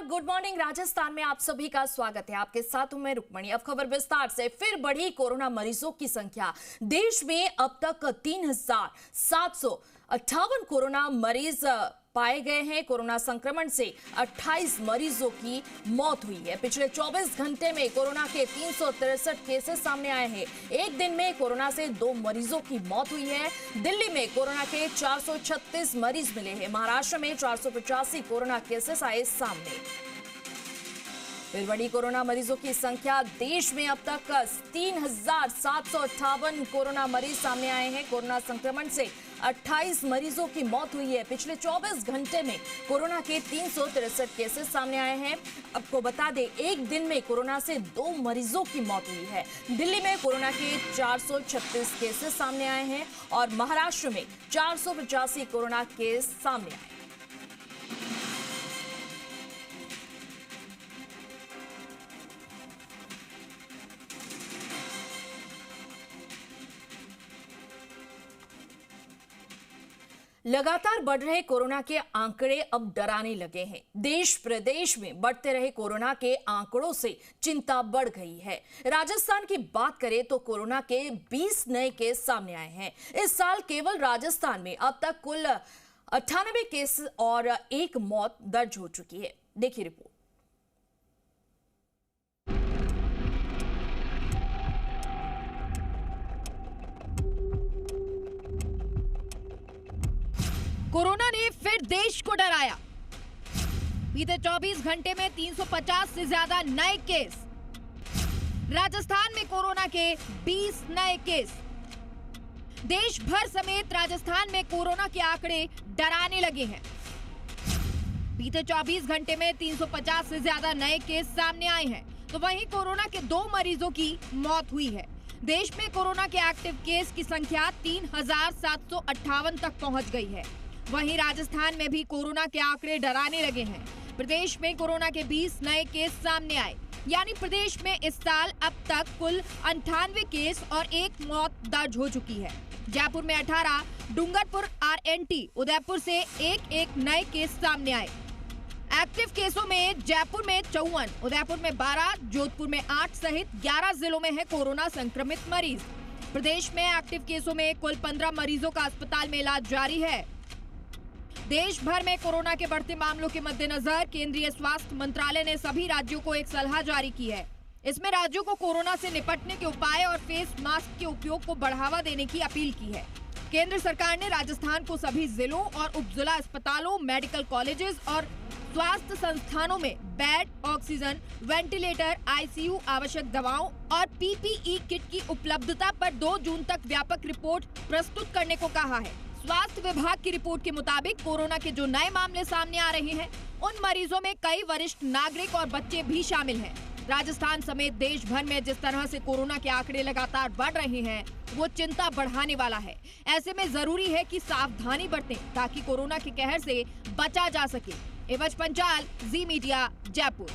Good morning. Rajasthan में आप सभी का स्वागत है। आपके साथ हूं मैं रुक्मणी। अब खबर विस्तार से। फिर बढ़ी कोरोना मरीजों की संख्या। देश में अब तक 3,758 कोरोना मरीज पाए गए हैं। कोरोना संक्रमण से 28 मरीजों की मौत हुई है। पिछले 24 घंटे में कोरोना के 363 केसेस सामने आए हैं। एक दिन में कोरोना से 2 मरीजों की मौत हुई है। दिल्ली में कोरोना के 436 मरीज मिले हैं। महाराष्ट्र में 485 कोरोना केसेस आए सामने। फिर बड़ी कोरोना मरीजों की संख्या। देश में अब तक 3,758 कोरोना मरीज सामने आए हैं। कोरोना संक्रमण से 28 मरीजों की मौत हुई है। पिछले 24 घंटे में कोरोना के 363 केसेस सामने आए हैं। आपको बता दें, एक दिन में कोरोना से 2 मरीजों की मौत हुई है। दिल्ली में कोरोना के 436 केसेस सामने आए हैं और महाराष्ट्र में 485 कोरोना केस सामने आए। लगातार बढ़ रहे कोरोना के आंकड़े अब डराने लगे हैं। देश प्रदेश में बढ़ते रहे कोरोना के आंकड़ों से चिंता बढ़ गई है। राजस्थान की बात करें तो कोरोना के 20 नए केस सामने आए हैं। इस साल केवल राजस्थान में अब तक कुल 98 केस और 1 मौत दर्ज हो चुकी है। देखिए रिपोर्ट। कोरोना ने फिर देश को डराया। बीते 24 घंटे में 350 से ज्यादा नए केस। राजस्थान में कोरोना के 20 नए केस। देश भर समेत राजस्थान में कोरोना के आंकड़े डराने लगे हैं। बीते 24 घंटे में 350 से ज्यादा नए केस सामने आए हैं, तो वहीं कोरोना के 2 मरीजों की मौत हुई है। देश में कोरोना के एक्टिव केस की संख्या 3,758 तक पहुंच गई है। वहीं राजस्थान में भी कोरोना के आंकड़े डराने लगे हैं। प्रदेश में कोरोना के 20 नए केस सामने आए, यानी प्रदेश में इस साल अब तक कुल 98 केस और 1 मौत दर्ज हो चुकी है। जयपुर में 18, डूंगरपुर, RNT, उदयपुर से 1 नए केस सामने आए। एक्टिव केसों में जयपुर में 54, उदयपुर में 12, जोधपुर में 8 सहित 11 जिलों में है कोरोना संक्रमित मरीज। प्रदेश में एक्टिव केसों में कुल 15 मरीजों का अस्पताल में इलाज जारी है। देश भर में कोरोना के बढ़ते मामलों के मद्देनजर केंद्रीय स्वास्थ्य मंत्रालय ने सभी राज्यों को एक सलाह जारी की है। इसमें राज्यों को कोरोना से निपटने के उपाय और फेस मास्क के उपयोग को बढ़ावा देने की अपील की है। केंद्र सरकार ने राजस्थान को सभी जिलों और उपजिला अस्पतालों, मेडिकल कॉलेजेस और स्वास्थ्य संस्थानों में बेड, ऑक्सीजन, वेंटिलेटर, ICU, आवश्यक दवाओं और PPE किट की उपलब्धता पर 2 जून तक व्यापक रिपोर्ट प्रस्तुत करने को कहा है। स्वास्थ्य विभाग की रिपोर्ट के मुताबिक कोरोना के जो नए मामले सामने आ रहे हैं, उन मरीजों में कई वरिष्ठ नागरिक और बच्चे भी शामिल हैं। राजस्थान समेत देश भर में जिस तरह से कोरोना के आंकड़े लगातार बढ़ रहे हैं, वो चिंता बढ़ाने वाला है। ऐसे में जरूरी है कि सावधानी बरतें ताकि कोरोना के कहर से बचा जा सके। एवज पंचाल, जी मीडिया, जयपुर।